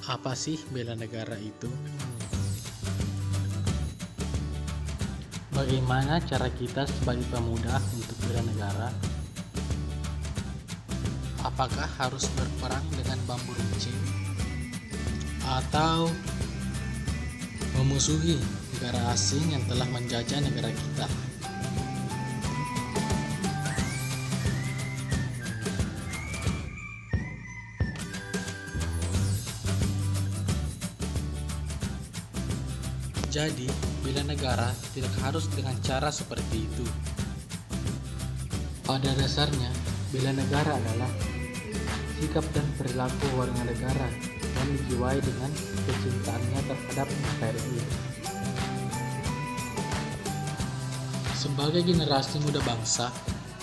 Apa sih bela negara itu? Bagaimana cara kita sebagai pemuda untuk bela negara? Apakah harus berperang dengan bambu runcing? Atau memusuhi negara asing yang telah menjajah negara kita? Jadi, bela negara tidak harus dengan cara seperti itu. Pada dasarnya, bela negara adalah sikap dan perilaku warga negara yang dijiwai dengan kecintaannya terhadap NKRI. Sebagai generasi muda bangsa,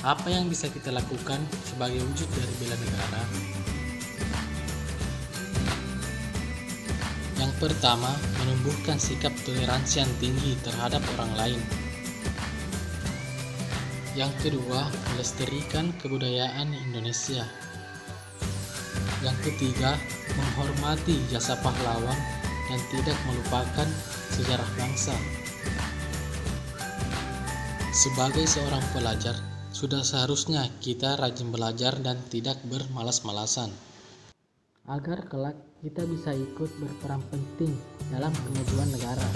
apa yang bisa kita lakukan sebagai wujud dari bela negara? Yang pertama, menumbuhkan sikap toleransi yang tinggi terhadap orang lain. Yang kedua, melestarikan kebudayaan Indonesia. Yang ketiga, menghormati jasa pahlawan dan tidak melupakan sejarah bangsa. Sebagai seorang pelajar, sudah seharusnya kita rajin belajar dan tidak bermalas-malasan, agar kelak kita bisa ikut berperan penting dalam kemajuan negara.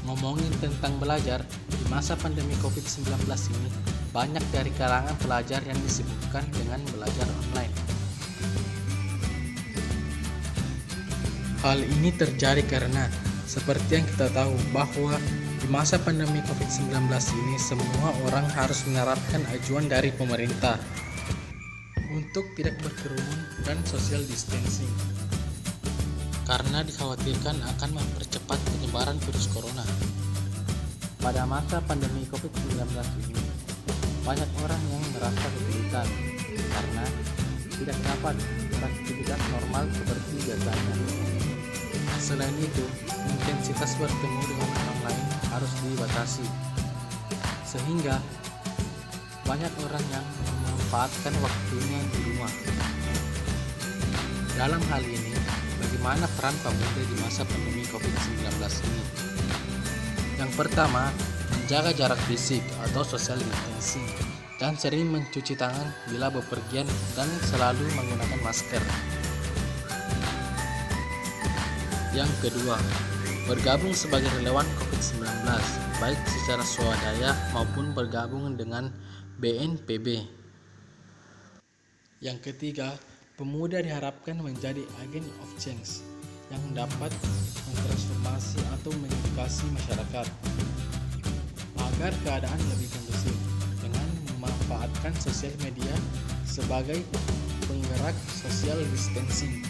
Ngomongin tentang belajar, di masa pandemi COVID-19 ini, banyak dari kalangan pelajar yang disibukkan dengan belajar online. Hal ini terjadi karena, seperti yang kita tahu bahwa di masa pandemi COVID-19 ini, semua orang harus menerapkan ajuan dari pemerintah untuk tidak berkerumun dan social distancing, karena dikhawatirkan akan mempercepat penyebaran virus corona. Pada masa pandemi COVID-19 ini, banyak orang yang merasa kesulitan karena tidak dapat beraktivitas normal seperti biasanya. Selain itu, intensitas bertemu dengan orang lain harus dibatasi, sehingga banyak orang yang memanfaatkan waktunya di rumah. Dalam hal ini, bagaimana peran pemuda di masa pandemi COVID-19 ini? Yang pertama, menjaga jarak fisik atau social distancing dan sering mencuci tangan bila bepergian dan selalu menggunakan masker. Yang kedua, bergabung sebagai relawan COVID-19, baik secara swadaya maupun bergabung dengan BNPB. Yang ketiga, pemuda diharapkan menjadi agent of change yang dapat mentransformasi atau mengedukasi masyarakat agar keadaan lebih kondusif dengan memanfaatkan sosial media sebagai penggerak social distancing.